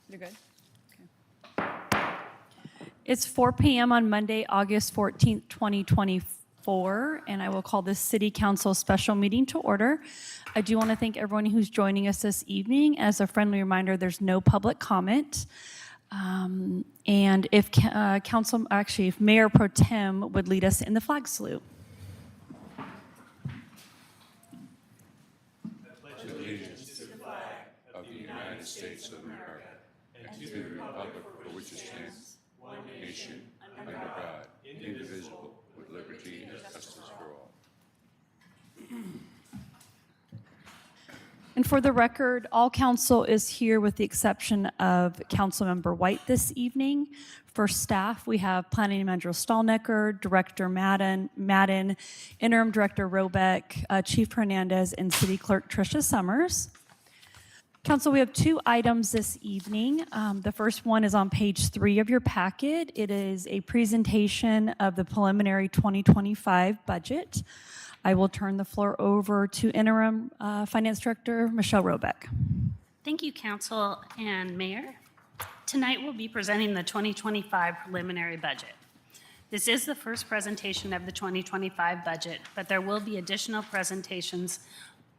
You're good? Okay. It's 4 p.m. on Monday, August 14th, 2024, and I will call this City Council special meeting to order. I do want to thank everyone who's joining us this evening. As a friendly reminder, there's no public comment. And if if Mayor Pro Tem would lead us in the flag salute. Of the United States of America and to the republic for which it stands, one nation, under God, indivisible, with liberty and justice for all. And for the record, all council is here with the exception of Councilmember White this evening. For staff, we have Planning Manager Stallnecker, Director Madden, Interim Director Robeck, Chief Hernandez, and City Clerk Tricia Summers. Council, we have two items this evening. The first one is on page 3 of your packet. It is a presentation of the preliminary 2025 budget. I will turn the floor over to Interim Finance Director Michelle Robeck. Thank you, Council and Mayor. Tonight we'll be presenting the 2025 preliminary budget. This is the first presentation of the 2025 budget, but there will be additional presentations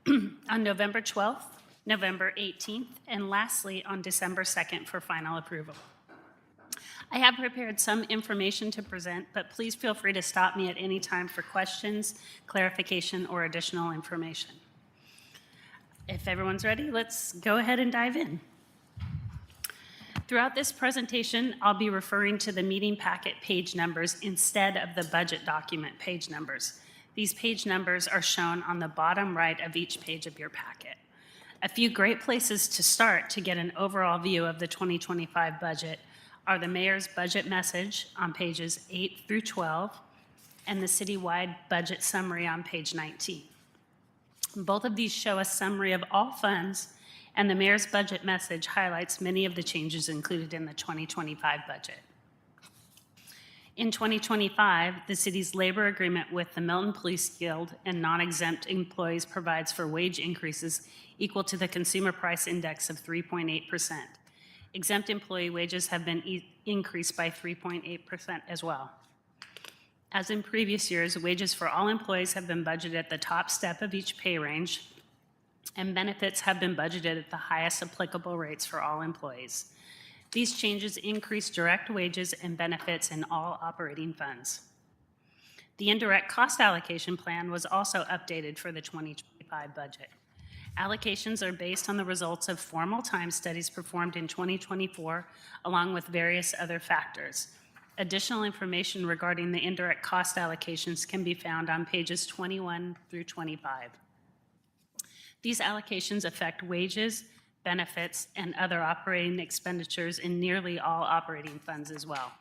on November 12th, November 18th, and lastly on December 2nd for final approval. I have prepared some information to present, but please feel free to stop me at any time for questions, clarification, or additional information. If everyone's ready, let's go ahead and dive in. Throughout this presentation, I'll be referring to the meeting packet page numbers instead of the budget document page numbers. These page numbers are shown on the bottom right of each page of your packet. A few great places to start to get an overall view of the 2025 budget are the Mayor's budget message on pages 8 through 12 and the citywide budget summary on page 19. Both of these show a summary of all funds, and the Mayor's budget message highlights many of the changes included in the 2025 budget. In 2025, the city's labor agreement with the Milton Police Guild and non-exempt employees provides for wage increases equal to the consumer price index of 3.8%. Exempt employee wages have been increased by 3.8% as well. As in previous years, wages for all employees have been budgeted at the top step of each pay range, and benefits have been budgeted at the highest applicable rates for all employees. These changes increase direct wages and benefits in all operating funds. The indirect cost allocation plan was also updated for the 2025 budget. Allocations are based on the results of formal time studies performed in 2024, along with various other factors. Additional information regarding the indirect cost allocations can be found on pages 21 through 25. These allocations affect wages, benefits, and other operating expenditures in nearly all operating funds as well.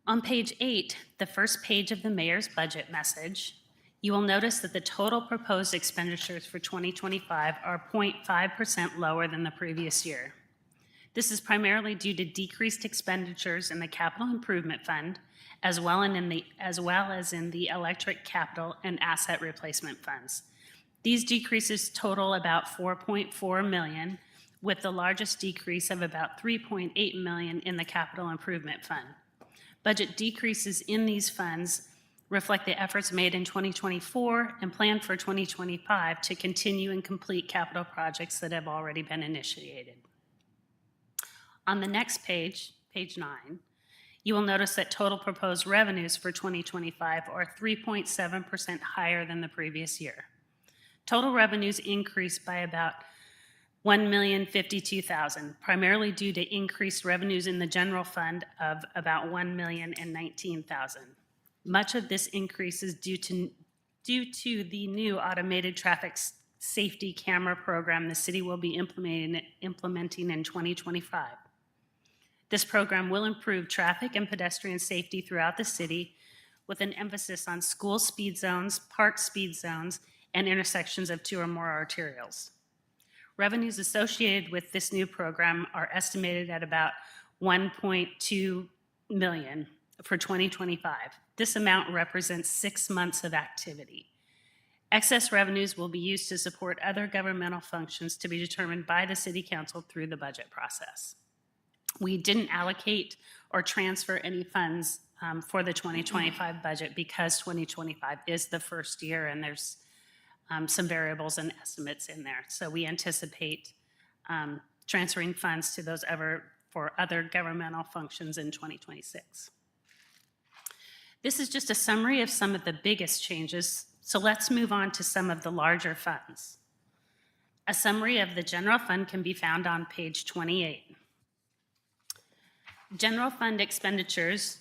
On page 8, the first page of the Mayor's budget message, you will notice that the total proposed expenditures for 2025 are 0.5% lower than the previous year. This is primarily due to decreased expenditures in the Capital Improvement Fund, as well as in the Electric Capital and Asset Replacement Funds. These decreases total about $4.4 million, with the largest decrease of about $3.8 million in the Capital Improvement Fund. Budget decreases in these funds reflect the efforts made in 2024 and planned for 2025 to continue and complete capital projects that have already been initiated. On the next page, page 9, you will notice that total proposed revenues for 2025 are 3.7% higher than the previous year. Total revenues increased by about $1,052,000, primarily due to increased revenues in the general fund of about $1,019,000. Much of this increase is due to the new automated traffic safety camera program the city will be implementing in 2025. This program will improve traffic and pedestrian safety throughout the city with an emphasis on school speed zones, park speed zones, and intersections of 2 or more arterials. Revenues associated with this new program are estimated at about $1.2 million for 2025. This amount represents 6 months of activity. Excess revenues will be used to support other governmental functions to be determined by the City Council through the budget process. We didn't allocate or transfer any funds for the 2025 budget because 2025 is the first year and there's some variables and estimates in there. So we anticipate transferring funds to those for other governmental functions in 2026. This is just a summary of some of the biggest changes. So let's move on to some of the larger funds. A summary of the general fund can be found on page 28. General fund expenditures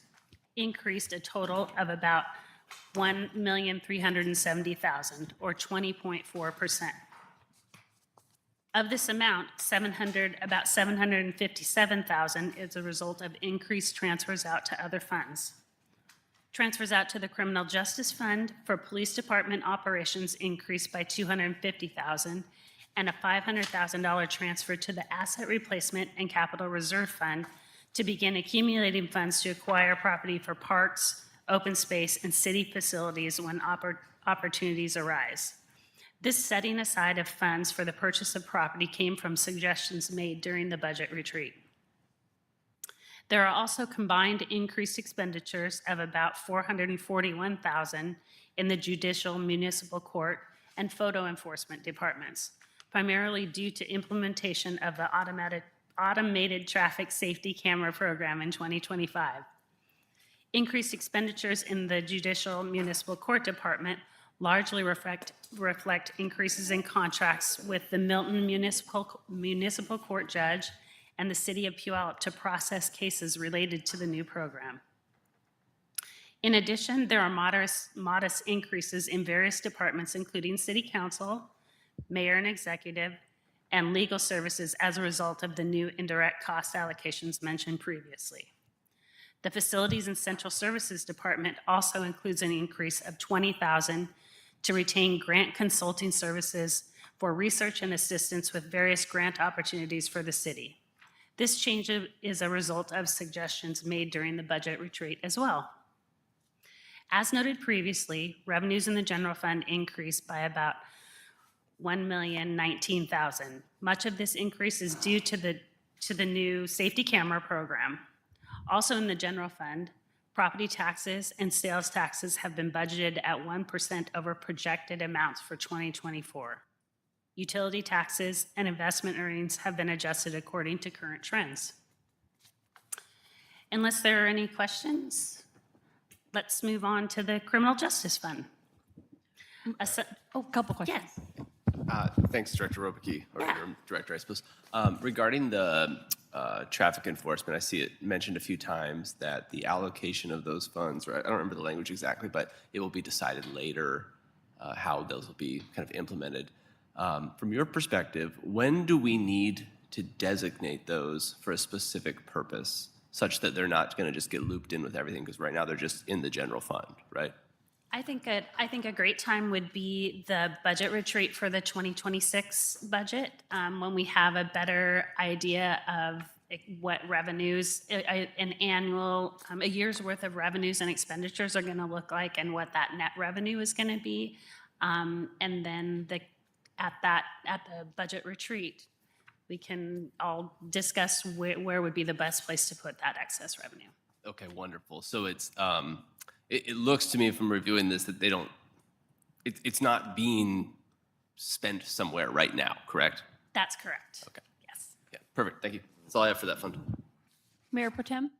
increased a total of about $1,370,000, or 20.4%. Of this amount, about $757,000 is a result of increased transfers out to other funds. Transfers out to the Criminal Justice Fund for Police Department operations increased by $250,000, and a $500,000 transfer to the Asset Replacement and Capital Reserve Fund to begin accumulating funds to acquire property for parks, open space, and city facilities when opportunities arise. This setting aside of funds for the purchase of property came from suggestions made during the budget retreat. There are also combined increased expenditures of about $441,000 in the Judicial, Municipal Court, and Photo Enforcement departments, primarily due to implementation of the automated traffic safety camera program in 2025. Increased expenditures in the Judicial Municipal Court Department largely reflect increases in contracts with the Milton Municipal Court Judge and the City of Puyallup to process cases related to the new program. In addition, there are modest increases in various departments, including City Council, Mayor and Executive, and Legal Services as a result of the new indirect cost allocations mentioned previously. The Facilities and Central Services Department also includes an increase of $20,000 to retain grant consulting services for research and assistance with various grant opportunities for the city. This change is a result of suggestions made during the budget retreat as well. As noted previously, revenues in the general fund increased by about $1,019,000. Much of this increase is due to the new safety camera program. Also in the general fund, property taxes and sales taxes have been budgeted at 1% over projected amounts for 2024. Utility taxes and investment earnings have been adjusted according to current trends. Unless there are any questions, let's move on to the Criminal Justice Fund. Couple questions. Yes. Thanks, Director Robeke, or Yeah. Director, I suppose. Regarding the traffic enforcement, I see it mentioned a few times that the allocation of those funds, or I don't remember the language exactly, but it will be decided later how those will be kind of implemented. From your perspective, when do we need to designate those for a specific purpose, such that they're not going to just get looped in with everything? Because right now they're just in the general fund, right? I think a great time would be the budget retreat for the 2026 budget, when we have a better idea of what revenues, a year's worth of revenues and expenditures are going to look like, and what that net revenue is going to be. And then at the budget retreat, we can all discuss where would be the best place to put that excess revenue. Okay, wonderful. So it's it looks to me from reviewing this that it's not being spent somewhere right now, correct? That's correct. Okay. Yes. Yeah, perfect. Thank you. That's all I have for that fund. Mayor Pro Tem?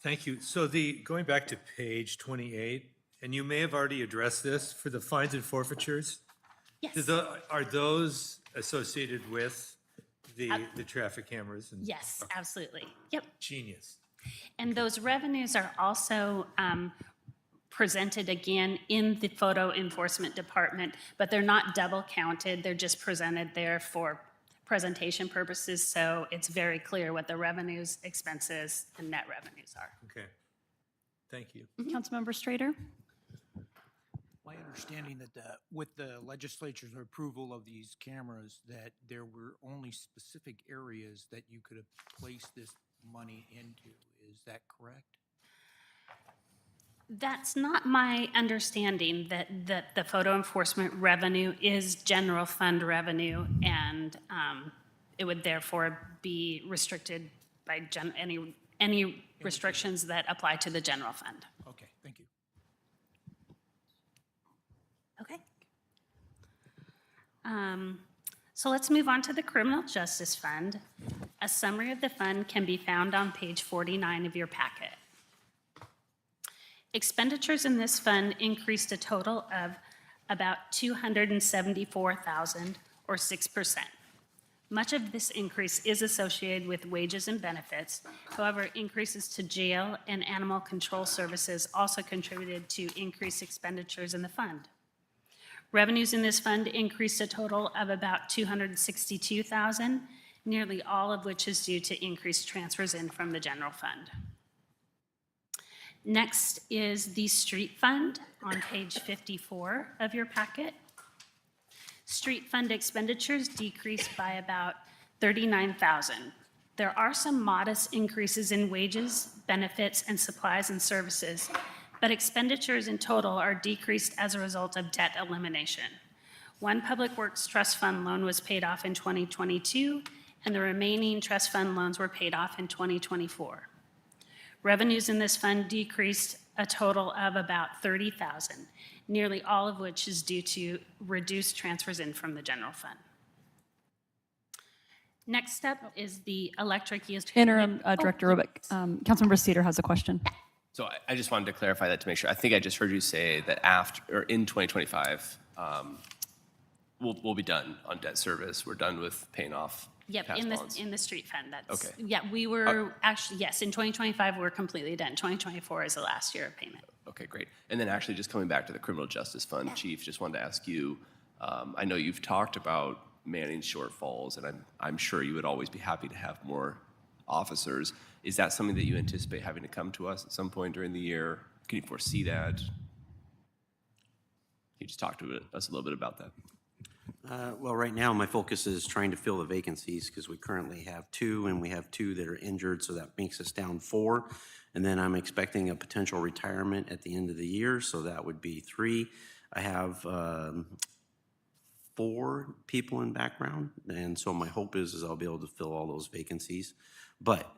Thank you. So going back to page 28, and you may have already addressed this, for the fines and forfeitures, Yes. are those associated with the traffic cameras? Yes, absolutely. Yep. Genius. And those revenues are also presented again in the photo enforcement department, but they're not double counted. They're just presented there for presentation purposes, so it's very clear what the revenues, expenses, and net revenues are. Okay. Thank you. Councilmember Strader? My understanding that with the legislature's approval of these cameras, that there were only specific areas that you could have placed this money into. Is that correct? That's not my understanding, that the photo enforcement revenue is general fund revenue, and it would therefore be restricted by any restrictions that apply to the general fund. Okay, thank you. Okay. So let's move on to the Criminal Justice Fund. A summary of the fund can be found on page 49 of your packet. Expenditures in this fund increased a total of about $274,000, or 6%. Much of this increase is associated with wages and benefits. However, increases to jail and animal control services also contributed to increased expenditures in the fund. Revenues in this fund increased a total of about $262,000, nearly all of which is due to increased transfers in from the general fund. Next is the street fund on page 54 of your packet. Street fund expenditures decreased by about $39,000. There are some modest increases in wages, benefits, and supplies and services, but expenditures in total are decreased as a result of debt elimination. One Public Works Trust Fund loan was paid off in 2022, and the remaining trust fund loans were paid off in 2024. Revenues in this fund decreased a total of about $30,000, nearly all of which is due to reduced transfers in from the general fund. Next up is the electric use. Interim Director Robick, Councilmember Cedar has a question. So I just wanted to clarify that to make sure. I think I just heard you say that after, or in 2025, we'll be done on debt service. We're done with paying off Yep, past bonds. in the street fund, that's, Okay. yeah, we were, actually, yes, in 2025, we're completely done. 2024 is the last year of payment. Okay, great. And then actually just coming back to the Criminal Justice Fund, Chief, just wanted to ask you, I know you've talked about manning shortfalls, and I'm sure you would always be happy to have more officers. Is that something that you anticipate having to come to us at some point during the year? Can you foresee that? Can you just talk to us a little bit about that? Well, right now, my focus is trying to fill the vacancies because we currently have 2, and we have 2 that are injured, so that makes us down 4. And then I'm expecting a potential retirement at the end of the year, so that would be 3. I have 4 people in background, and so my hope is I'll be able to fill all those vacancies. But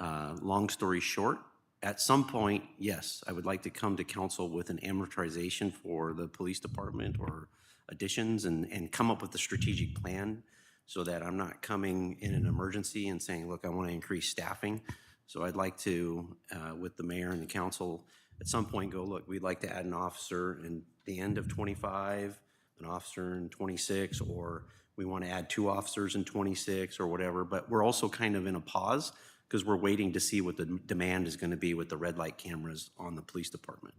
long story short, at some point, yes, I would like to come to council with an amortization for the police department or additions and come up with a strategic plan so that I'm not coming in an emergency and saying, look, I want to increase staffing. So I'd like to, with the mayor and the council, at some point go, look, we'd like to add an officer in the end of 25, an officer in 26, or we want to add 2 officers in 26 or whatever. But we're also kind of in a pause because we're waiting to see what the demand is going to be with the red light cameras on the police department.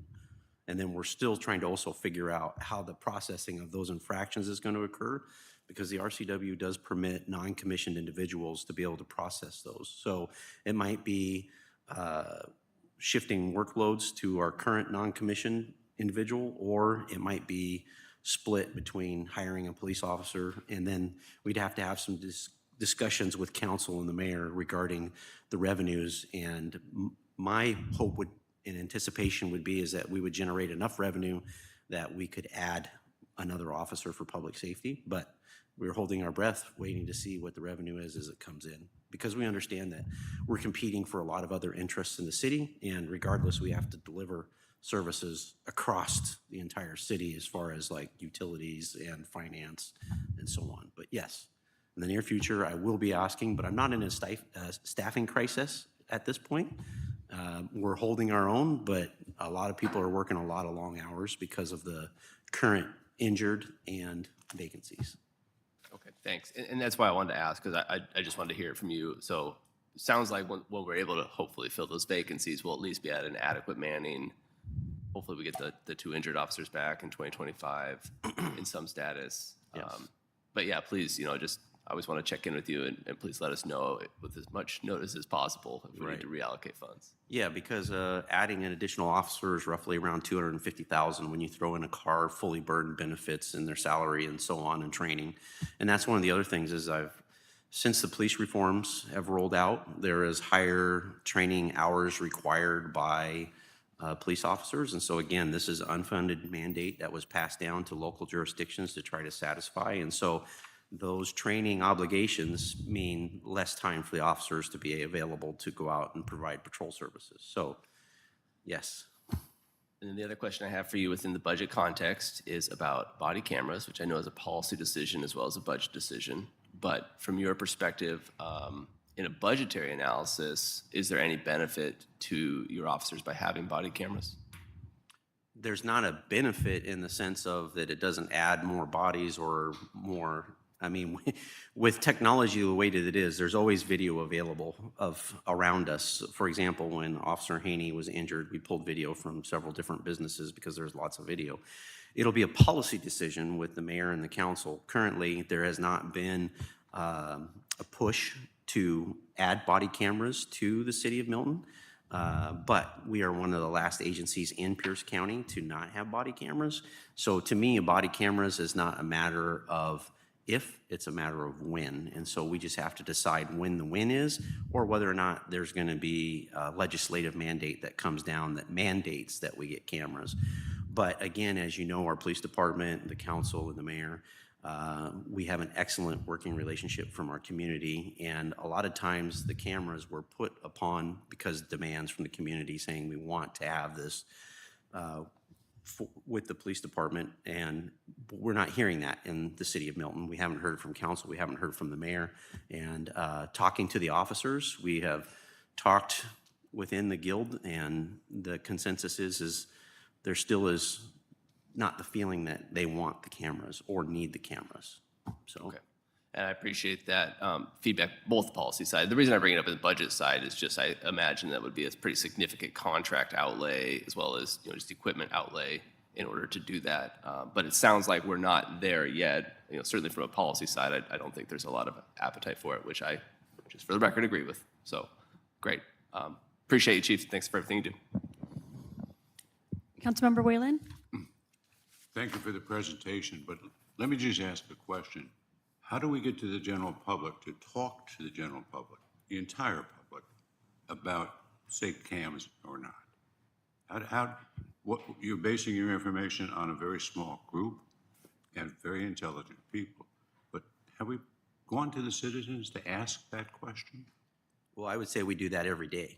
And then we're still trying to also figure out how the processing of those infractions is going to occur because the RCW does permit non-commissioned individuals to be able to process those. So it might be shifting workloads to our current non-commissioned individual, or it might be split between hiring a police officer, and then we'd have to have some discussions with council and the mayor regarding the revenues. And my hope would, in anticipation, would be is that we would generate enough revenue that we could add another officer for public safety. But we're holding our breath, waiting to see what the revenue is as it comes in, because we understand that we're competing for a lot of other interests in the city, and regardless, we have to deliver services across the entire city as far as like utilities and finance and so on. But yes, in the near future, I will be asking, but I'm not in a staffing crisis at this point. We're holding our own, but a lot of people are working a lot of long hours because of the current injured and vacancies. Okay, thanks. And that's why I wanted to ask, because I just wanted to hear it from you. So it sounds like when we're able to hopefully fill those vacancies, we'll at least be at an adequate manning. Hopefully we get the 2 injured officers back in 2025 in some status. Yes. But yeah, please, just I always want to check in with you and please let us know with as much notice as possible if we need to reallocate funds. Yeah, because adding an additional officer is roughly around $250,000 when you throw in a car, fully burdened benefits and their salary and so on and training. And that's one of the other things is since the police reforms have rolled out, there is higher training hours required by police officers. And so again, this is an unfunded mandate that was passed down to local jurisdictions to try to satisfy. And so those training obligations mean less time for the officers to be available to go out and provide patrol services. So, yes. And then the other question I have for you within the budget context is about body cameras, which I know is a policy decision as well as a budget decision. But from your perspective, in a budgetary analysis, is there any benefit to your officers by having body cameras? There's not a benefit in the sense of that it doesn't add more bodies or more. I mean, with technology the way that it is, there's always video available of around us. For example, when Officer Haney was injured, we pulled video from several different businesses because there's lots of video. It'll be a policy decision with the mayor and the council. Currently, there has not been a push to add body cameras to the city of Milton. But we are one of the last agencies in Pierce County to not have body cameras. So to me, a body cameras is not a matter of if, it's a matter of when. And so we just have to decide when the when is, or whether or not there's going to be a legislative mandate that comes down that mandates that we get cameras. But again, as you know, our police department, the council, and the mayor, we have an excellent working relationship from our community, and a lot of times the cameras were put upon because demands from the community saying we want to have this with the police department, and we're not hearing that in the city of Milton. We haven't heard from council, we haven't heard from the mayor, and talking to the officers, we have talked within the guild, and the consensus is there still is not the feeling that they want the cameras or need the cameras. So. Okay. And I appreciate that feedback, both policy side. The reason I bring it up in the budget side is just I imagine that would be a pretty significant contract outlay as well as just equipment outlay in order to do that. But it sounds like we're not there yet. Certainly from a policy side, I don't think there's a lot of appetite for it, which I, just for the record, agree with. So great. Appreciate you, Chief. Thanks for everything you do. Councilmember Whalen? Thank you for the presentation, but let me just ask a question. How do we get to the general public to talk to the general public, the entire public, about, say, cams or not? What you're basing your information on a very small group and very intelligent people, but have we gone to the citizens to ask that question? Well, I would say we do that every day.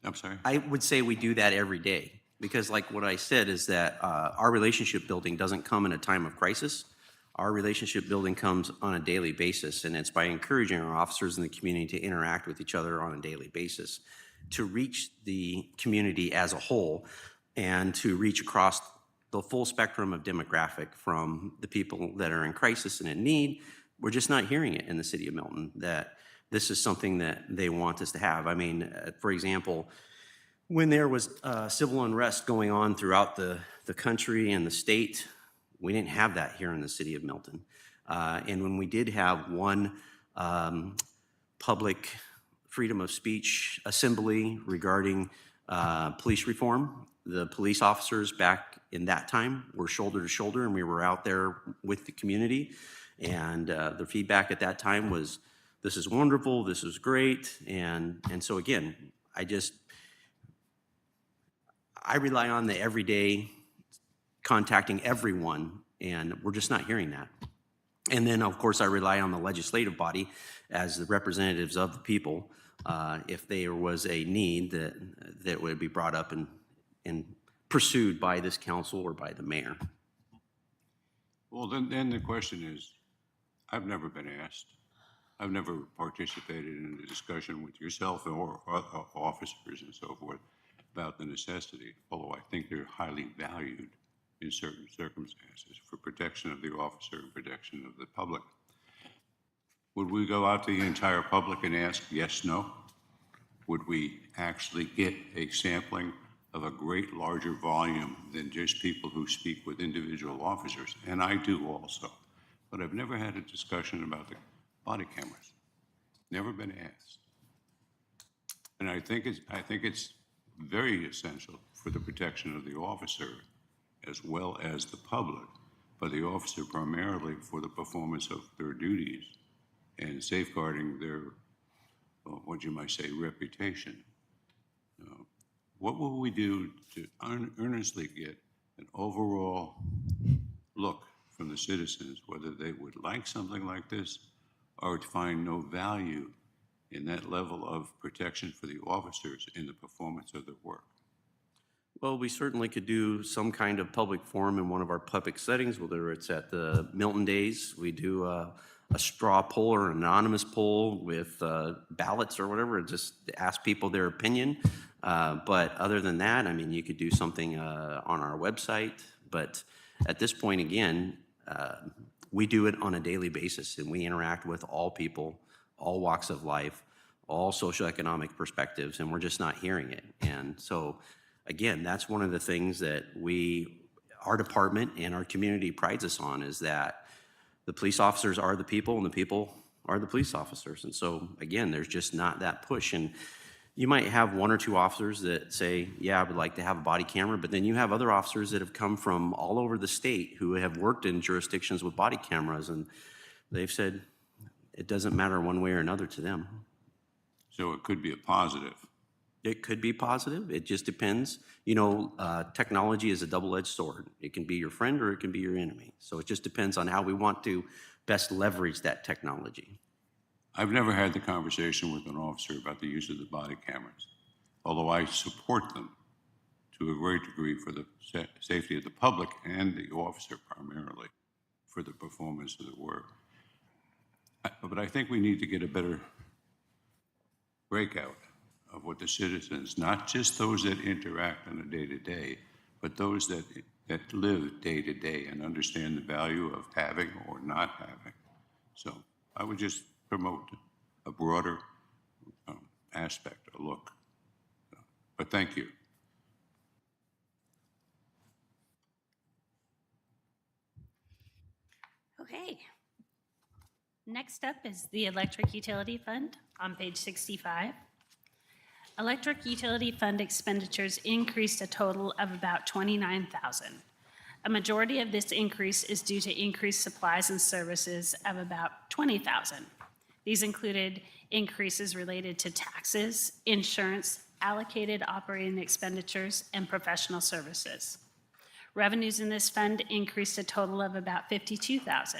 I'm sorry? I would say we do that every day, because like what I said is that our relationship building doesn't come in a time of crisis. Our relationship building comes on a daily basis, and it's by encouraging our officers in the community to interact with each other on a daily basis, to reach the community as a whole, and to reach across the full spectrum of demographic from the people that are in crisis and in need. We're just not hearing it in the city of Milton, that this is something that they want us to have. I mean, for example, when there was civil unrest going on throughout the country and the state, we didn't have that here in the city of Milton. And when we did have one public freedom of speech assembly regarding police reform, the police officers back in that time were shoulder to shoulder, and we were out there with the community. And the feedback at that time was, this is wonderful, this is great. And so again, I rely on the everyday contacting everyone, and we're just not hearing that. And then, of course, I rely on the legislative body as the representatives of the people. If there was a need that would be brought up and pursued by this council or by the mayor. Well, then the question is, I've never been asked. I've never participated in a discussion with yourself or officers and so forth about the necessity, although I think they're highly valued in certain circumstances for protection of the officer and protection of the public. Would we go out to the entire public and ask yes, no? Would we actually get a sampling of a great larger volume than just people who speak with individual officers? And I do also, but I've never had a discussion about the body cameras. Never been asked. And I think it's very essential for the protection of the officer as well as the public, but the officer primarily for the performance of their duties and safeguarding their, what you might say, reputation. what will we do to earnestly get an overall look from the citizens, whether they would like something like this or find no value in that level of protection for the officers in the performance of their work? Well, we certainly could do some kind of public forum in one of our public settings, whether it's at the Milton Days. We do a straw poll or an anonymous poll with ballots or whatever, and just ask people their opinion. But other than that, I mean, you could do something on our website. But at this point, again, we do it on a daily basis, and we interact with all people, all walks of life, all socioeconomic perspectives, and we're just not hearing it. And so, again, that's one of the things that our department and our community prides us on, is that the police officers are the people and the people are the police officers. And so, again, there's just not that push. And you might have one or two officers that say, yeah, I would like to have a body camera, but then you have other officers that have come from all over the state who have worked in jurisdictions with body cameras, and they've said it doesn't matter one way or another to them. So it could be a positive. It could be positive. It just depends. You know, technology is a double-edged sword. It can be your friend or it can be your enemy. So it just depends on how we want to best leverage that technology. I've never had the conversation with an officer about the use of the body cameras, although I support them to a great degree for the safety of the public and the officer primarily for the performance of the work. But I think we need to get a better breakout of what the citizens, not just those that interact on a day-to-day, but those that live day-to-day and understand the value of having or not having. So I would just promote a broader aspect, a look. But thank you. Okay. Next up is the Electric Utility Fund on page 65. Electric Utility Fund expenditures increased a total of about $29,000. A majority of this increase is due to increased supplies and services of about $20,000. These included increases related to taxes, insurance, allocated operating expenditures, and professional services. Revenues in this fund increased a total of about $52,000,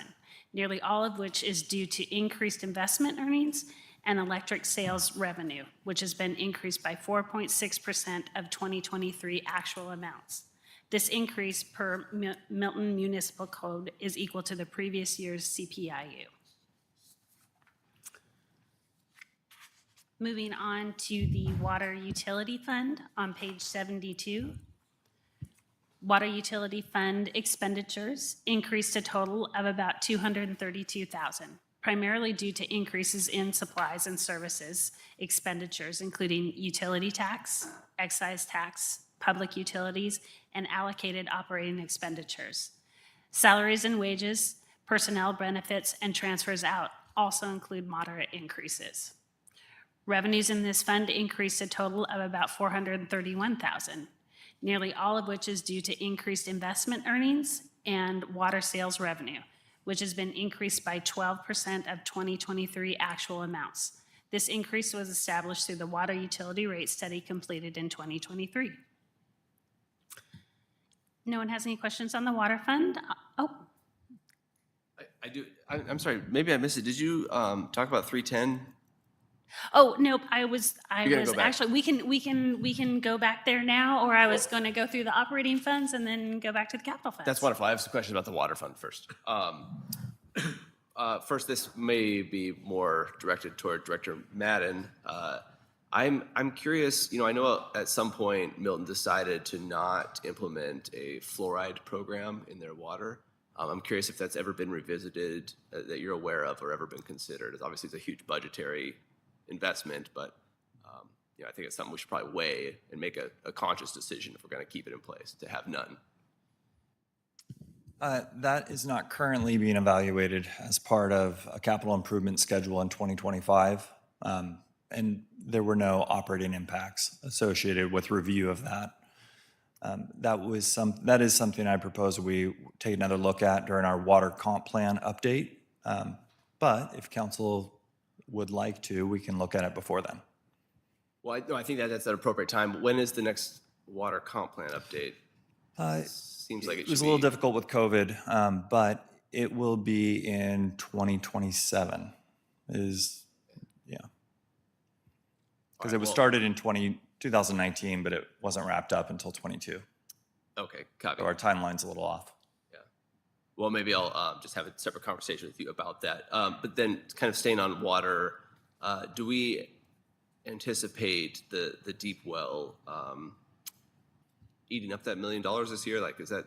nearly all of which is due to increased investment earnings and electric sales revenue, which has been increased by 4.6% of 2023 actual amounts. This increase per Milton Municipal Code is equal to the previous year's CPIU. Moving on to the Water Utility Fund on page 72. Water Utility Fund expenditures increased a total of about $232,000, primarily due to increases in supplies and services expenditures, including utility tax, excise tax, public utilities, and allocated operating expenditures. Salaries and wages, personnel benefits, and transfers out also include moderate increases. Revenues in this fund increased a total of about $431,000, nearly all of which is due to increased investment earnings and water sales revenue, which has been increased by 12% of 2023 actual amounts. This increase was established through the water utility rate study completed in 2023. No one has any questions on the water fund? Oh, I do. I'm sorry, maybe I missed it. Did you talk about 310? oh, nope, I was You're gonna go back. actually, we can go back there now, or I was going to go through the operating funds and then go back to the capital funds. That's wonderful. I have some questions about the water fund first. First, this may be more directed toward Director Madden. I'm curious, you know, I know at some point Milton decided to not implement a fluoride program in their water. I'm curious if that's ever been revisited that you're aware of or ever been considered. Obviously, it's a huge budgetary investment, but you know, I think it's something we should probably weigh and make a conscious decision if we're going to keep it in place, to have none. That is not currently being evaluated as part of a capital improvement schedule in 2025. And there were no operating impacts associated with review of that. That is something I propose we take another look at during our water comp plan update. But if council would like to, we can look at it before then. Well, no, I think that's an appropriate time. When is the next water comp plan update? Seems like it It was should a little be. difficult with COVID, but it will be in 2027 yeah. Because it was started in 2019, but it wasn't wrapped up until 22. Okay, copy. So our timeline's a little off. Well, maybe I'll just have a separate conversation with you about that. But then kind of staying on water, do we anticipate the deep well eating up that $1 million this year? Like, is that,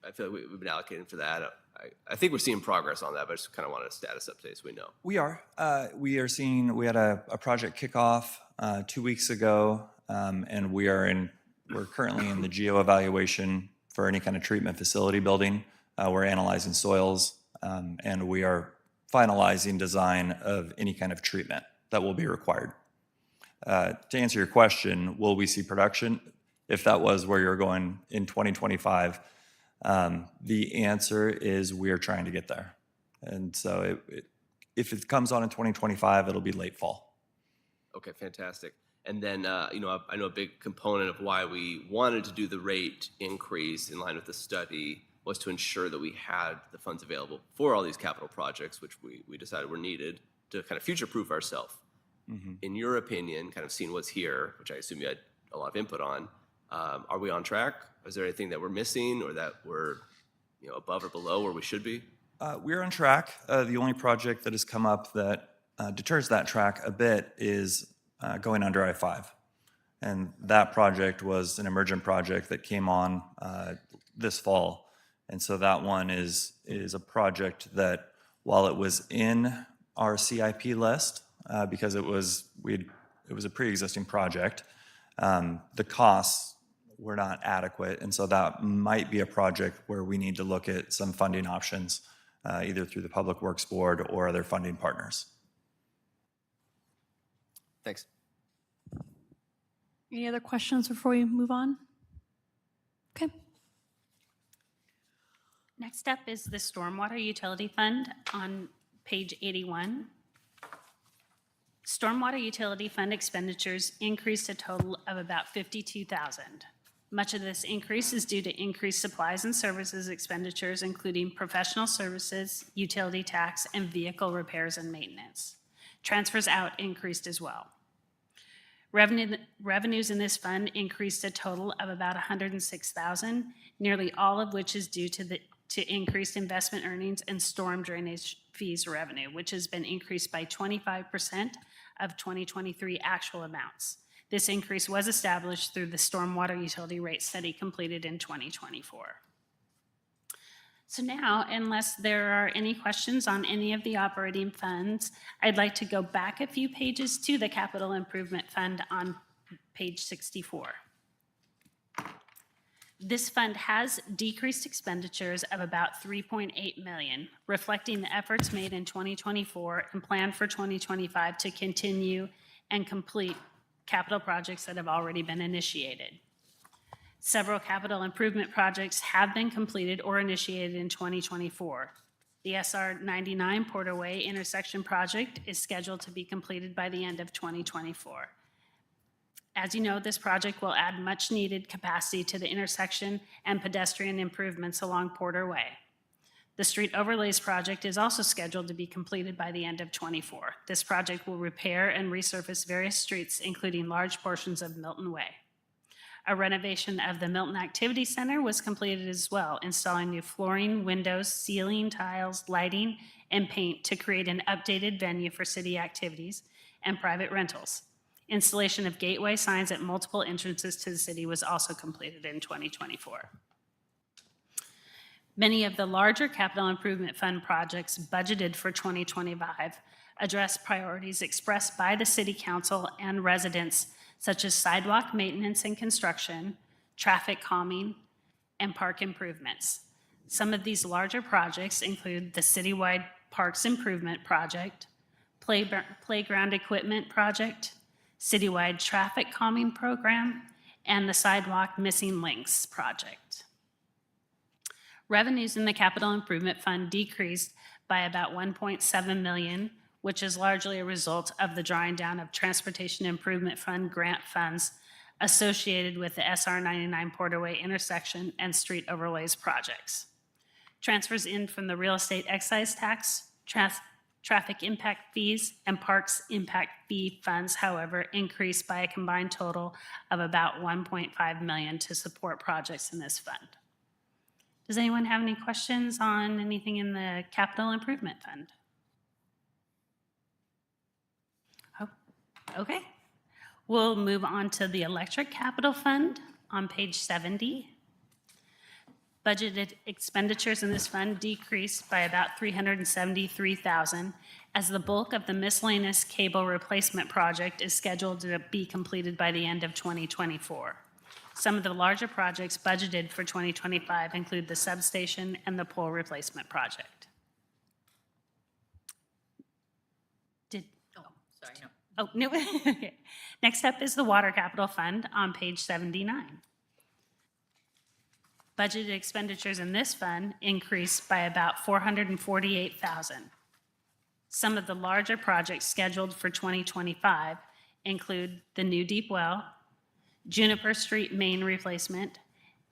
I feel like we've been allocating for that. I think we're seeing progress on that, but I just kind of wanted a status update so we know. We are. We had a project kickoff 2 weeks ago, and we're currently in the geo evaluation for any kind of treatment facility building. We're analyzing soils, and we are finalizing design of any kind of treatment that will be required. To answer your question, will we see production? If that was where you're going in 2025, the answer is we are trying to get there. And so if it comes on in 2025, it'll be late fall. Okay, fantastic. And then, I know a big component of why we wanted to do the rate increase in line with the study was to ensure that we had the funds available for all these capital projects, which we decided were needed to kind of future-proof ourselves. In your opinion, kind of seeing what's here, which I assume you had a lot of input on, are we on track? Is there anything that we're missing or that we're above or below where we should be? We're on track. The only project that has come up that deters that track a bit is going under I-5. And that project was an emergent project that came on this fall. And so that one is a project that, while it was in our CIP list, because it was a pre-existing project, the costs were not adequate. And so that might be a project where we need to look at some funding options, either through the Public Works Board or other funding partners. Thanks. Any other questions before we move on? Okay. Next up is the Stormwater Utility Fund on page 81. Stormwater Utility Fund expenditures increased a total of about $52,000. Much of this increase is due to increased supplies and services expenditures, including professional services, utility tax, and vehicle repairs and maintenance. Transfers out increased as well. Revenues in this fund increased a total of about $106,000, nearly all of which is due to increased investment earnings and storm drainage fees revenue, which has been increased by 25% of 2023 actual amounts. This increase was established through the stormwater utility rate study completed in 2024. So now, unless there are any questions on any of the operating funds, I'd like to go back a few pages to the Capital Improvement Fund on page 64. This fund has decreased expenditures of about $3.8 million, reflecting the efforts made in 2024 and planned for 2025 to continue and complete capital projects that have already been initiated. Several capital improvement projects have been completed or initiated in 2024. The SR 99 Porterway intersection project is scheduled to be completed by the end of 2024. As you know, this project will add much-needed capacity to the intersection and pedestrian improvements along Porter Way. The street overlays project is also scheduled to be completed by the end of 2024. This project will repair and resurface various streets, including large portions of Milton Way. A renovation of the Milton Activity Center was completed as well, installing new flooring, windows, ceiling, tiles, lighting, and paint to create an updated venue for city activities and private rentals. Installation of gateway signs at multiple entrances to the city was also completed in 2024. Many of the larger capital improvement fund projects budgeted for 2025 address priorities expressed by the city council and residents, such as sidewalk maintenance and construction, traffic calming, and park improvements. Some of these larger projects include the citywide Parks Improvement Project, Playground Equipment Project, citywide traffic calming program, and the Sidewalk Missing Links project. Revenues in the Capital Improvement Fund decreased by about $1.7 million, which is largely a result of the drawing down of Transportation Improvement Fund grant funds associated with the SR 99 Porterway intersection and street overlays projects. Transfers in from the real estate excise tax, traffic impact fees, and parks impact fee funds, however, increased by a combined total of about $1.5 million to support projects in this fund. Does anyone have any questions on anything in the capital improvement fund? Oh, okay. We'll move on to the electric capital fund on page 70. Budgeted expenditures in this fund decreased by about $373,000 as the bulk of the miscellaneous cable replacement project is scheduled to be completed by the end of 2024. Some of the larger projects budgeted for 2025 include the substation and the pole replacement project. Oh, no. Okay. Next up is the Water Capital Fund on page 79. Budgeted expenditures in this fund increased by about $448,000. Some of the larger projects scheduled for 2025 include the new deep well, Juniper Street main replacement,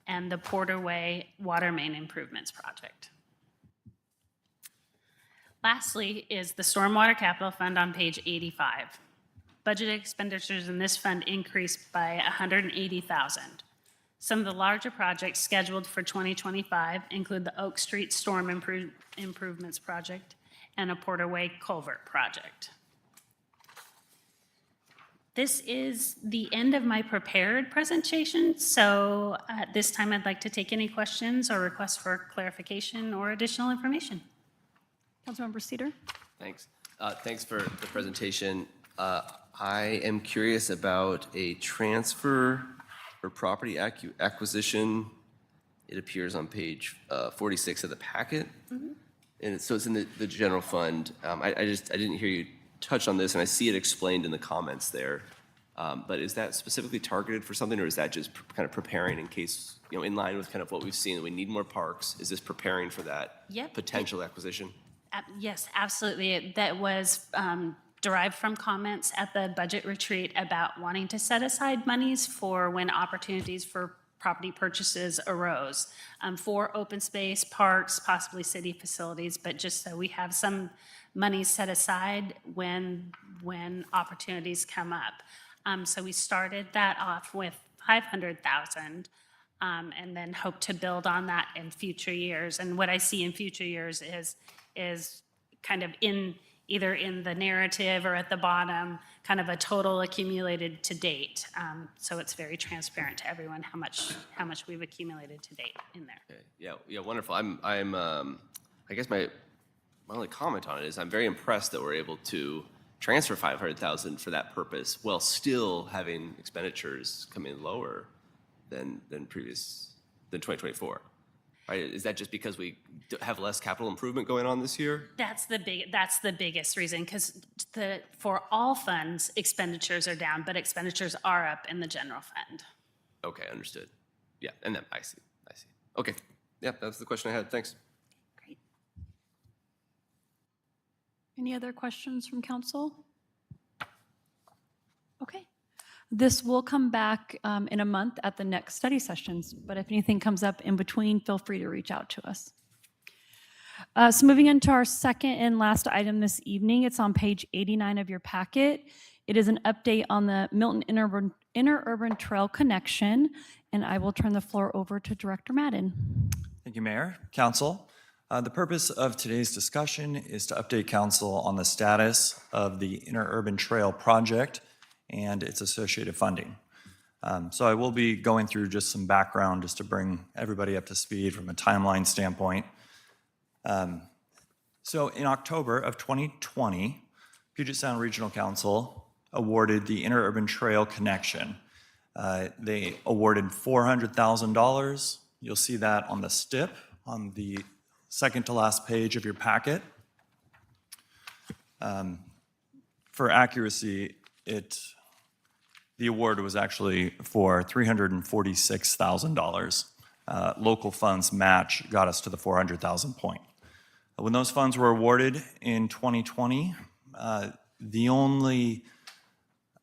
and the Porterway water main improvements project. Lastly is the Stormwater Capital Fund on page 85. Budget expenditures in this fund increased by $180,000. Some of the larger projects scheduled for 2025 include the Oak Street Storm Improvements Project and a Porterway Culvert Project. This is the end of my prepared presentation, so at this time I'd like to take any questions or requests for clarification or additional information. Councilmember Cedar? Thanks. Thanks for the presentation. I am curious about a transfer for property acquisition. It appears on page 46 of the packet. And so it's in the general fund. I didn't hear you touch on this, and I see it explained in the comments there. But is that specifically targeted for something, or is that just kind of preparing in case, in line with kind of what we've seen, we need more parks? Is this preparing for that Yep. potential acquisition? Yes, absolutely. That was derived from comments at the budget retreat about wanting to set aside monies for when opportunities for property purchases arose, for open space, parks, possibly city facilities, but just so we have some money set aside when opportunities come up. So we started that off with $500,000 and then hope to build on that in future years. And what I see in future years is kind of either in the narrative or at the bottom, kind of a total accumulated to date. So it's very transparent to everyone how much we've accumulated to date in there. Okay. Yeah, wonderful. I guess my only comment on it is I'm very impressed that we're able to transfer $500,000 for that purpose while still having expenditures come in lower than 2024. Right? Is that just because we have less capital improvement going on this year? That's the biggest reason, because for all funds, expenditures are down, but expenditures are up in the general fund. Okay, understood. Yeah, and then I see. Okay, yeah, that's the question I had. Thanks. Great. Any other questions from council? Okay. This will come back in a month at the next study sessions, but if anything comes up in between, feel free to reach out to us. So moving into our second and last item this evening, it's on page 89 of your packet. It is an update on the Milton Interurban Trail connection, and I will turn the floor over to Director Madden. Thank you, Mayor, Council. The purpose of today's discussion is to update Council on the status of the Interurban Trail project and its associated funding. So I will be going through just some background just to bring everybody up to speed from a timeline standpoint. So in October of 2020, Puget Sound Regional Council awarded the Interurban Trail connection. They awarded $400,000. You'll see that on the STIP on the second to last page of your packet. For accuracy, the award was actually for $346,000. Local funds match got us to the $400,000 point. When those funds were awarded in 2020, The only,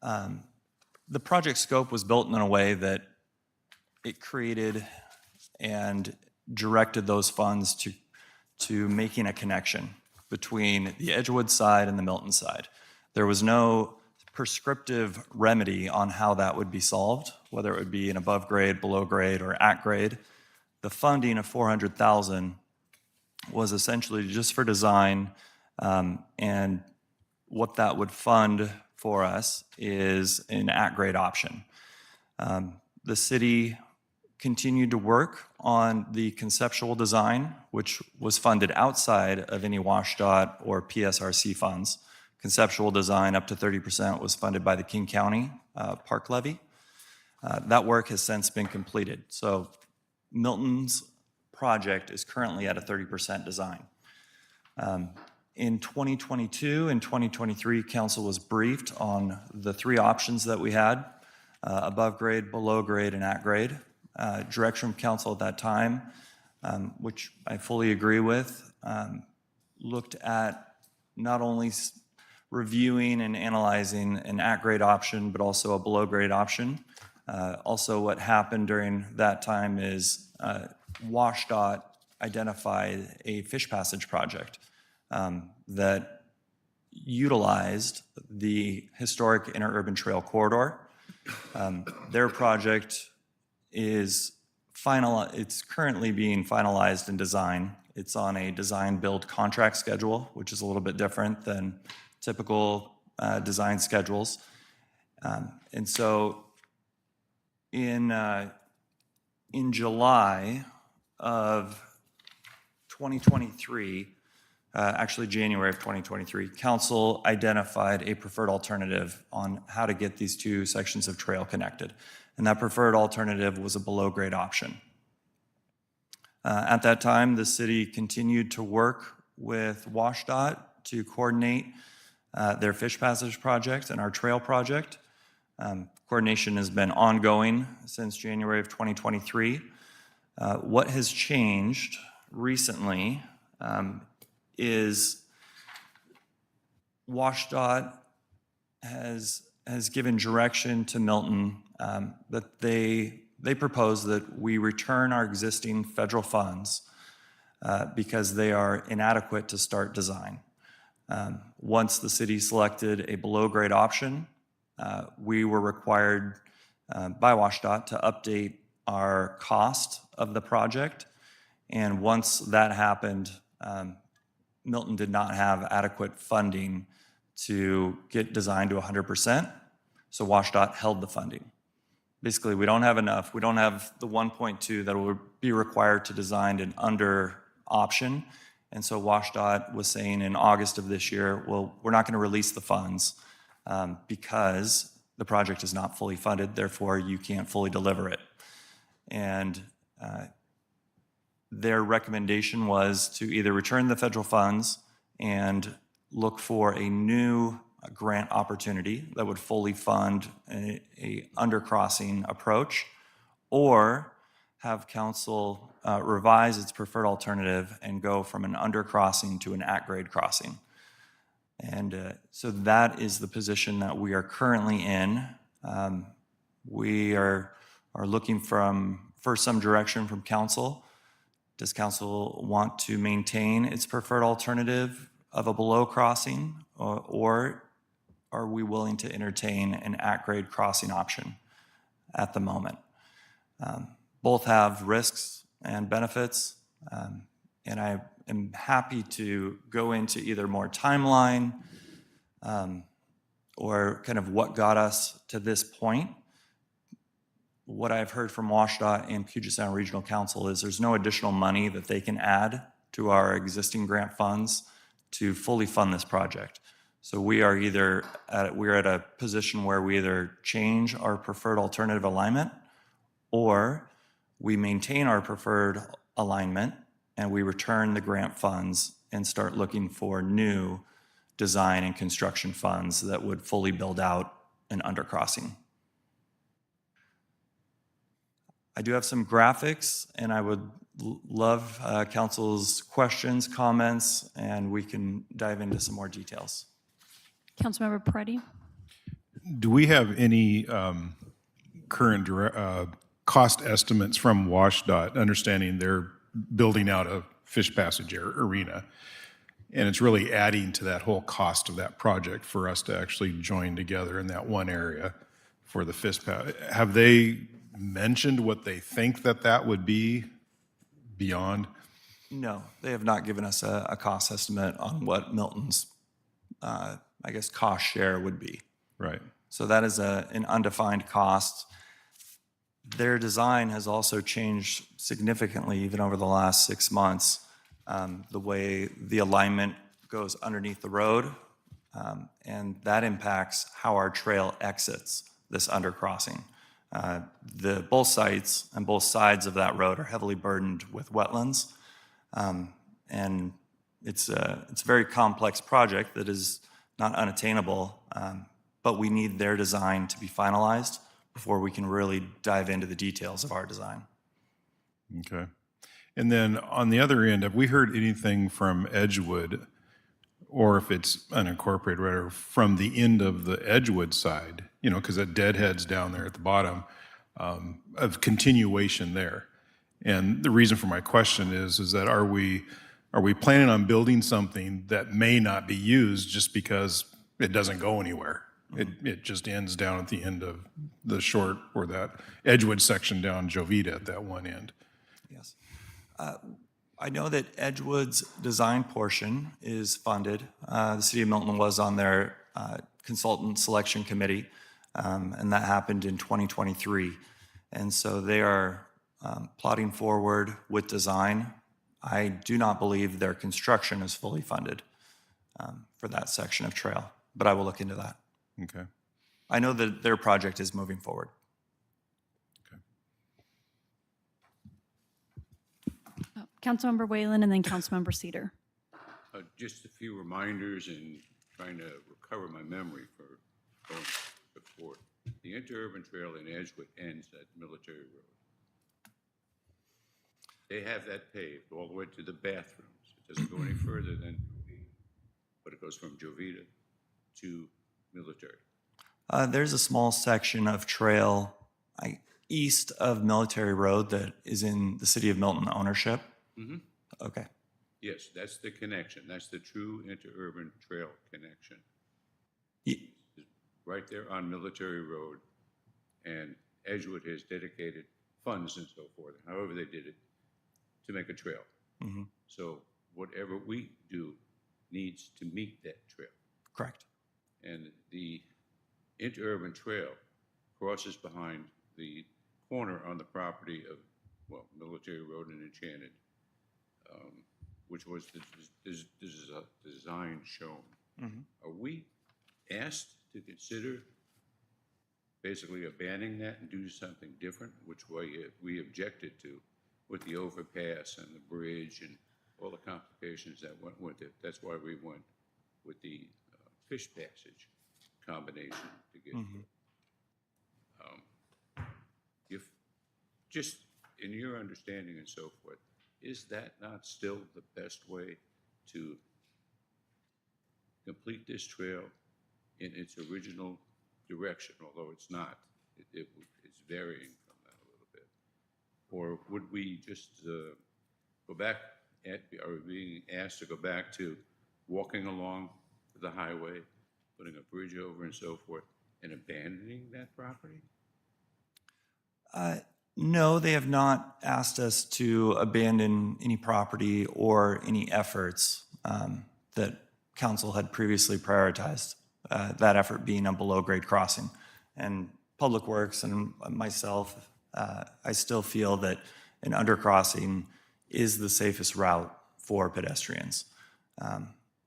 the project scope was built in a way that it created and directed those funds to making a connection between the Edgewood side and the Milton side. There was no prescriptive remedy on how that would be solved, whether it would be an above grade, below grade, or at grade. The funding of $400,000 was essentially just for design, and what that would fund for us is an at-grade option. The city continued to work on the conceptual design, which was funded outside of any WashDOT or PSRC funds. Conceptual design up to 30% was funded by the King County Park Levy. That work has since been completed. So Milton's project is currently at a 30% design. In 2022 and 2023, council was briefed on the three options that we had, above grade, below grade, and at grade. Direction from council at that time, which I fully agree with, looked at not only reviewing and analyzing an at-grade option, but also a below-grade option. Also, what happened during that time is WashDOT identified a fish passage project that utilized the historic interurban trail corridor. Their project is it's currently being finalized in design. It's on a design-build contract schedule, which is a little bit different than typical design schedules. And so in July of 2023, actually January of 2023, council identified a preferred alternative on how to get these two sections of trail connected. And that preferred alternative was a below-grade option. At that time, the city continued to work with WashDOT to coordinate their fish passage project and our trail project. Coordination has been ongoing since January of 2023. What has changed recently is WashDOT has given direction to Milton that they propose that we return our existing federal funds because they are inadequate to start design. Once the city selected a below-grade option, we were required by WashDOT to update our cost of the project. And once that happened, Milton did not have adequate funding to get designed to 100%, so WashDOT held the funding. Basically, we don't have enough. We don't have the 1.2 that would be required to design an under option. And so WashDOT was saying in August of this year, well, we're not going to release the funds because the project is not fully funded, therefore you can't fully deliver it. And their recommendation was to either return the federal funds and look for a new grant opportunity that would fully fund a undercrossing approach, or have council revise its preferred alternative and go from an undercrossing to an at-grade crossing. And so that is the position that we are currently in. We are looking for some direction from council. Does council want to maintain its preferred alternative of a below crossing, or are we willing to entertain an at-grade crossing option at the moment? Both have risks and benefits, and I am happy to go into either more timeline or kind of what got us to this point. What I've heard from WashDOT and Puget Sound Regional Council is there's no additional money that they can add to our existing grant funds to fully fund this project. So we are we're at a position where we either change our preferred alternative alignment, or we maintain our preferred alignment and we return the grant funds and start looking for new design and construction funds that would fully build out an undercrossing. I do have some graphics, and I would love council's questions, comments, and we can dive into some more details. Councilmember Peretti? Do we have any current cost estimates from WashDOT, understanding they're building out a fish passage arena? And it's really adding to that whole cost of that project for us to actually join together in that one area for the fish passage. Have they mentioned what they think that would be beyond? No, they have not given us a cost estimate on what Milton's, cost share would be. Right. So that is an undefined cost. Their design has also changed significantly even over the last 6 months. The way the alignment goes underneath the road, and that impacts how our trail exits this undercrossing. Both sites and both sides of that road are heavily burdened with wetlands, and it's a very complex project that is not unattainable, but we need their design to be finalized before we can really dive into the details of our design. Okay. And then on the other end, have we heard anything from Edgewood, or if it's unincorporated, rather, from the end of the Edgewood side, because that deadhead's down there at the bottom, of continuation there? And the reason for my question is that are we planning on building something that may not be used just because it doesn't go anywhere? It just ends down at the end of the short, or that Edgewood section down Jovita at that one end. Yes. I know that Edgewood's design portion is funded. The City of Milton was on their consultant selection committee, and that happened in 2023. And so they are plotting forward with design. I do not believe their construction is fully funded for that section of trail, but I will look into that. Okay. I know that their project is moving forward. Councilmember Whalen and then Councilmember Cedar. Just a few reminders and trying to recover my memory for going before. The interurban trail in Edgewood ends at Military Road. They have that paved all the way to the bathrooms. It doesn't go any further than Jovita, but it goes from Jovita to Military. There's a small section of trail east of Military Road that is in the City of Milton ownership. Mm-hmm. Okay. Yes, that's the connection. That's the true interurban trail connection. Ye- Right there on Military Road, and Edgewood has dedicated funds and so forth, however they did it, to make a trail. Mm-hmm. So whatever we do needs to meet that trail. Correct. And the interurban trail crosses behind the corner on the property of, Military Road and Enchanted, which was this is a design shown. Mm-hmm. Are we asked to consider basically abandoning that and do something different, which we objected to with the overpass and the bridge and all the complications that went with it? That's why we went with the fish passage combination to get if just in your understanding and so forth, is that not still the best way to complete this trail in its original direction, although it's not? It's varying from that a little bit. Or would we just go back, are we being asked to go back to walking along the highway, putting a bridge over and so forth, and abandoning that property? No, they have not asked us to abandon any property or any efforts that council had previously prioritized, that effort being a below-grade crossing. And Public Works and myself, I still feel that an undercrossing is the safest route for pedestrians.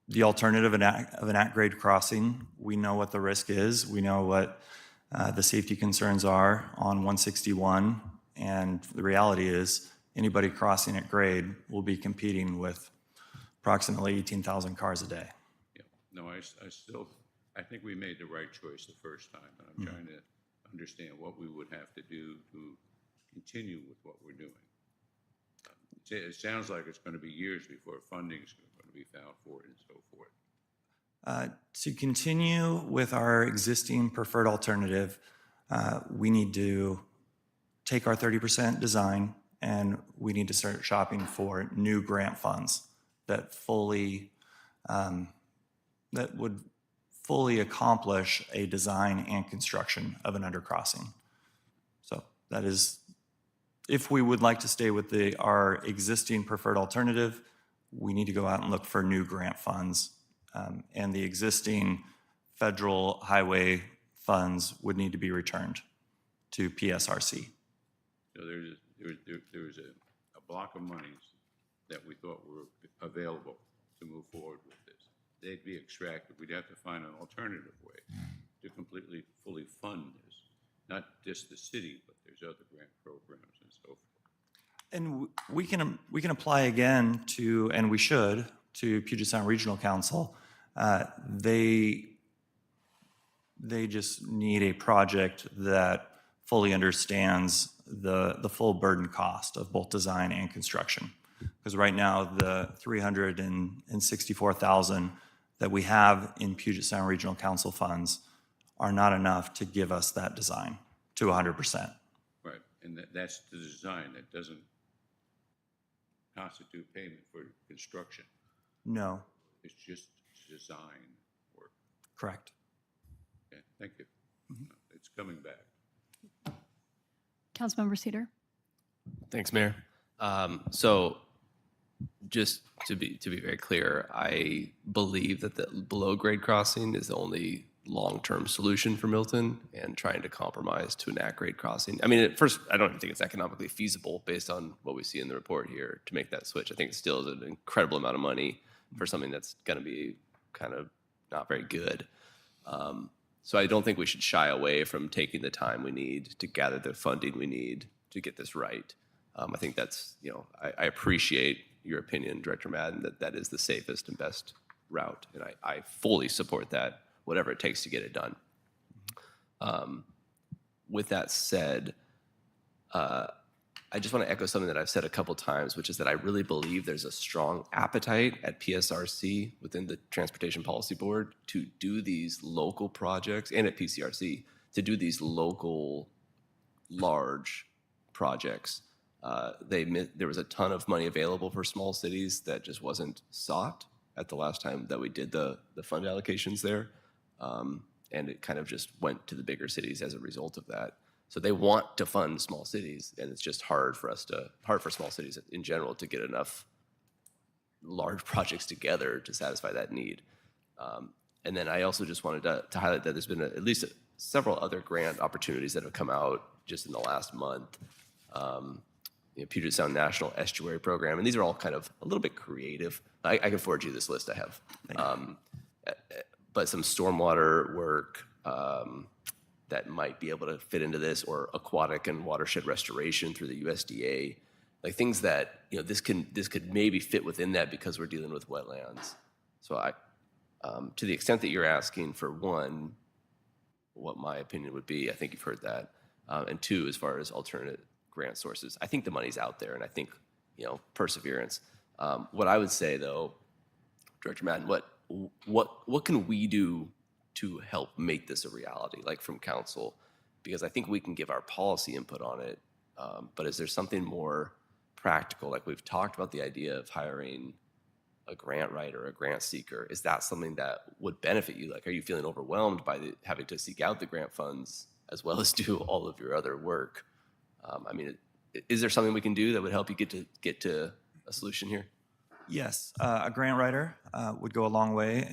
The alternative of an at-grade crossing, we know what the risk is. We know what the safety concerns are on 161. And the reality is anybody crossing at grade will be competing with approximately 18,000 cars a day. Yeah, no, I think we made the right choice the first time, and I'm trying to understand what we would have to do to continue with what we're doing. It sounds like it's going to be years before funding is going to be found for it and so forth. To continue with our existing preferred alternative, we need to take our 30% design and we need to start shopping for new grant funds that that would fully accomplish a design and construction of an undercrossing. So that is, if we would like to stay with our existing preferred alternative, we need to go out and look for new grant funds. And the existing federal highway funds would need to be returned to PSRC. So there was a block of monies that we thought were available to move forward with this. They'd be extracted. We'd have to find an alternative way to completely, fully fund this. Not just the city, but there's other grant programs and so forth. And we can apply again to, and we should, to Puget Sound Regional Council. They just need a project that fully understands the full burden cost of both design and construction. Because right now, the $364,000 that we have in Puget Sound Regional Council funds are not enough to give us that design to 100%. Right, and that's the design. That doesn't constitute payment for construction. No, It's just design work. correct. Okay, thank you. It's coming back. Councilmember Cedar? Thanks, Mayor. So just to be very clear, I believe that the below grade crossing is the only long-term solution for Milton, and trying to compromise to an at-grade crossing. I mean, at first, I don't even think it's economically feasible based on what we see in the report here to make that switch. I think it still is an incredible amount of money for something that's going to be kind of not very good. So I don't think we should shy away from taking the time we need to gather the funding we need to get this right. I think that's, I appreciate your opinion, Director Madden, that is the safest and best route. And I fully support that, whatever it takes to get it done. With that said, I just want to echo something that I've said a couple times, which is that I really believe there's a strong appetite at PSRC within the Transportation Policy Board to do these local projects, and at PCRC to do these local large projects. There was a ton of money available for small cities that just wasn't sought at the last time that we did the fund allocations there. And it kind of just went to the bigger cities as a result of that. So they want to fund small cities, and it's just hard for small cities in general to get enough large projects together to satisfy that need. And then I also just wanted to highlight that there's been at least several other grant opportunities that have come out just in the last month. Puget Sound National Estuary Program, and these are all kind of a little bit creative. I can forward you this list I have. But some stormwater work that might be able to fit into this, or aquatic and watershed restoration through the USDA, like things that, this could maybe fit within that because we're dealing with wetlands. So to the extent that you're asking for one, what my opinion would be, I think you've heard that. And two, as far as alternate grant sources, I think the money's out there, and I think, perseverance. What I would say though, Director Madden, what can we do to help make this a reality, like from council? Because I think we can give our policy input on it, but is there something more practical? Like we've talked about the idea of hiring a grant writer, a grant seeker. Is that something that would benefit you? Like, are you feeling overwhelmed by having to seek out the grant funds as well as do all of your other work? I mean, is there something we can do that would help you get to a solution here? Yes, a grant writer would go a long way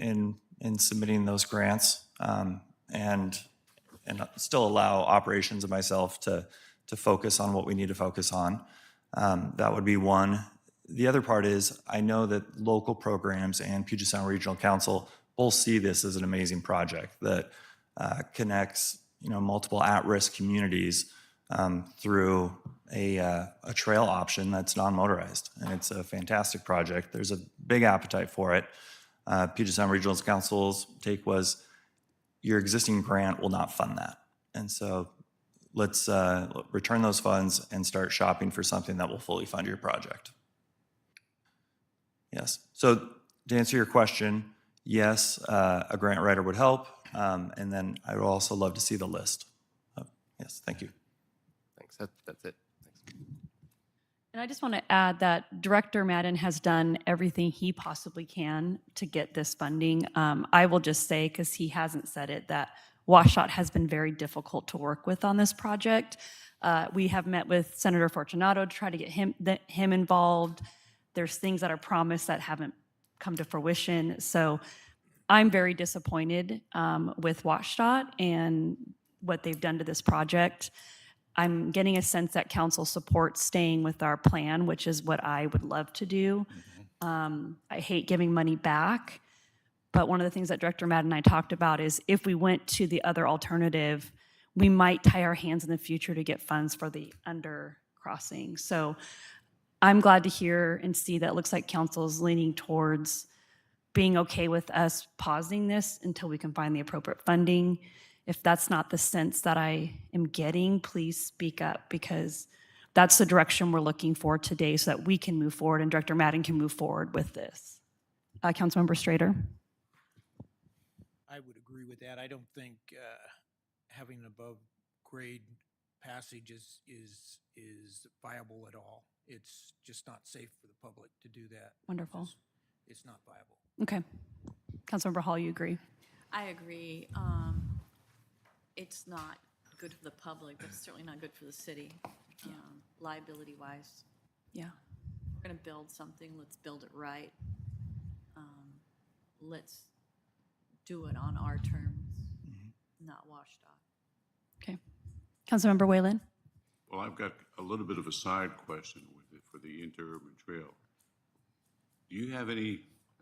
in submitting those grants, and still allow operations and myself to focus on what we need to focus on. That would be one. The other part is, I know that local programs and Puget Sound Regional Council both see this as an amazing project that connects multiple at-risk communities through a trail option that's non-motorized, and it's a fantastic project. There's a big appetite for it. Puget Sound Regional Council's take was, your existing grant will not fund that, and so let's return those funds and start shopping for something that will fully fund your project. Yes. So to answer your question, yes, a grant writer would help. And then I would also love to see the list. Yes, thank you. Thanks. That's it. Thanks. And I just want to add that Director Madden has done everything he possibly can to get this funding. I will just say, because he hasn't said it, that Washout has been very difficult to work with on this project. We have met with Senator Fortunato to try to get him involved. There's things that are promised that haven't come to fruition. So I'm very disappointed with WashDOT and what they've done to this project. I'm getting a sense that council supports staying with our plan, which is what I would love to do. I hate giving money back, but one of the things that Director Madden and I talked about is if we went to the other alternative, we might tie our hands in the future to get funds for the undercrossing. So I'm glad to hear and see that it looks like council is leaning towards being okay with us pausing this until we can find the appropriate funding. If that's not the sense that I am getting, please speak up, because that's the direction we're looking for today so that we can move forward and Director Madden can move forward with this. Councilmember Strader. I would agree with that. I don't think having an above grade passage is viable at all. It's just not safe for the public to do that. Wonderful. It's not viable. Okay. Councilmember Hall, you agree? I agree. It's not good for the public, but it's certainly not good for the city, liability-wise. Yeah. We're going to build something, let's build it right. Let's do it on our terms, not WashDOT. Okay. Councilmember Whalen? Well, I've got a little bit of a side question with it for the interurban trail. Do you have any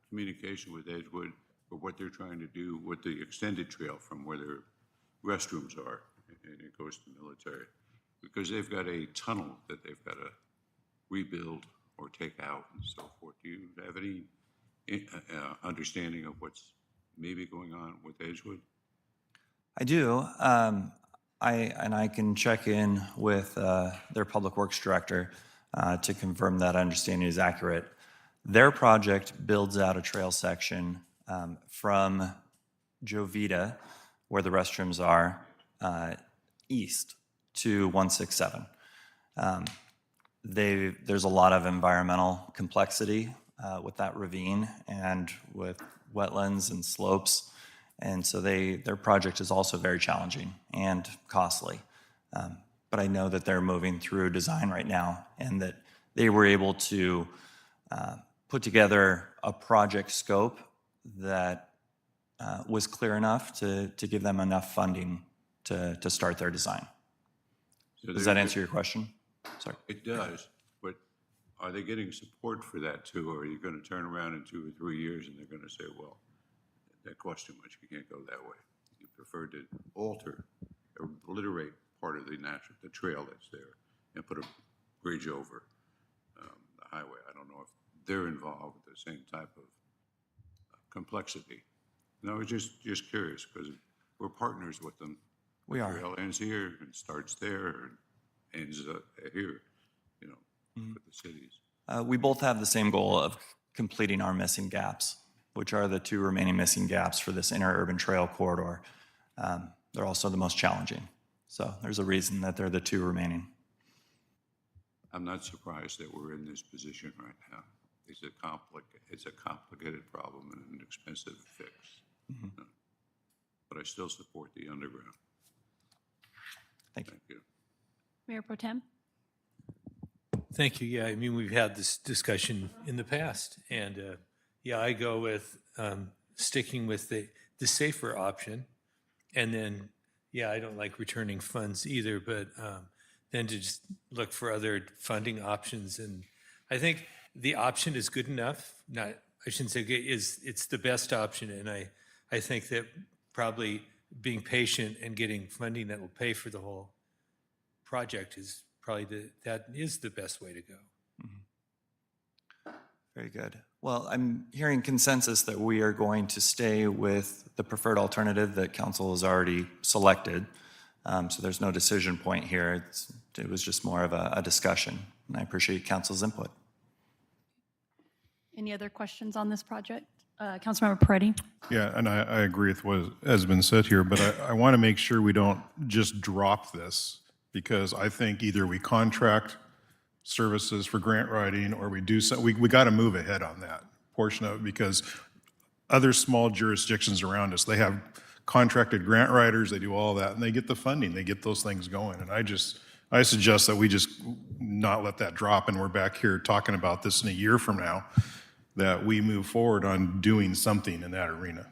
communication with Edgewood for what they're trying to do with the extended trail from where their restrooms are and it goes to military? Because they've got a tunnel that they've got to rebuild or take out and so forth. Do you have any understanding of what's maybe going on with Edgewood? I do. I can check in with their public works director to confirm that understanding is accurate. Their project builds out a trail section from Jovita, where the restrooms are, east to 167. There's a lot of environmental complexity with that ravine and with wetlands and slopes. And so their project is also very challenging and costly. But I know that they're moving through design right now and that they were able to put together a project scope that was clear enough to give them enough funding to start their design. So Does that answer your question? Sorry. It does, but are they getting support for that too? Or are you going to turn around in 2 or 3 years and they're going to say, well, that costs too much, we can't go that way? You prefer to alter or obliterate part of the trail that's there and put a bridge over the highway. I don't know if they're involved with the same type of complexity. No, I was just curious because we're partners with them. We are. Trail ends here and starts there and ends up here, with the cities. We both have the same goal of completing our missing gaps, which are the 2 remaining missing gaps for this interurban trail corridor. They're also the most challenging. So there's a reason that they're the 2 remaining. I'm not surprised that we're in this position right now. It's a complicated problem and an expensive fix. But I still support the underground. Thank you. Thank you. Mayor Pro Tem? Thank you. Yeah, I mean, we've had this discussion in the past, and yeah, I go with sticking with the safer option, and then, yeah, I don't like returning funds either, but then to just look for other funding options, and I think the option is good enough. I shouldn't say good, it's the best option, and I think that probably being patient and getting funding that will pay for the whole project is probably that is the best way to go. Very good. Well, I'm hearing consensus that we are going to stay with the preferred alternative that council has already selected. So there's no decision point here. It was just more of a discussion, and I appreciate council's input. Any other questions on this project? Councilmember Peretti? Yeah, and I agree with what has been said here, but I want to make sure we don't just drop this, because I think either we contract services for grant writing or we do so, we got to move ahead on that portion of it, because other small jurisdictions around us, they have contracted grant writers, they do all that, and they get the funding, they get those things going. And I suggest that we just not let that drop, and we're back here talking about this in a year from now, that we move forward on doing something in that arena.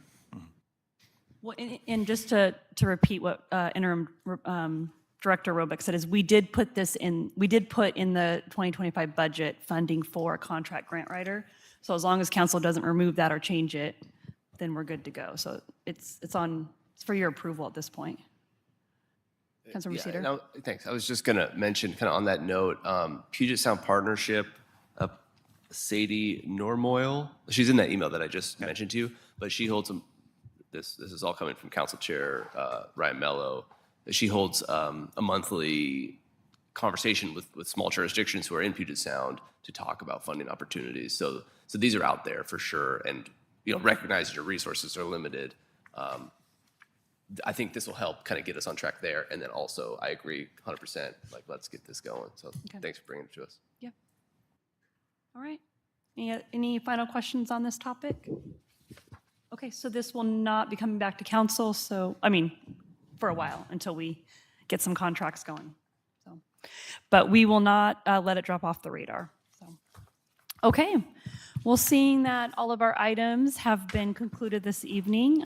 Well, and just to repeat what interim Director Roebuck said, is we did put in the 2025 budget funding for a contract grant writer. So as long as council doesn't remove that or change it, then we're good to go. So it's for your approval at this point. Councilmember Yeah, Cedar? no, thanks. I was just going to mention, kind of on that note, Puget Sound Partnership, Sadie Normoyle, she's in that email that I just mentioned to you, but she holds this is all coming from Council Chair Ryan Mello. She holds a monthly conversation with small jurisdictions who are in Puget Sound to talk about funding opportunities. So these are out there for sure, and recognize your resources are limited. I think this will help kind of get us on track there. And then also, I agree 100%, like, let's get this going. So thanks for bringing it to us. Yeah. All right. Any final questions on this topic? Okay, so this will not be coming back to council, for a while, until we get some contracts going. So, but we will not let it drop off the radar. So, okay. Well, seeing that all of our items have been concluded this evening,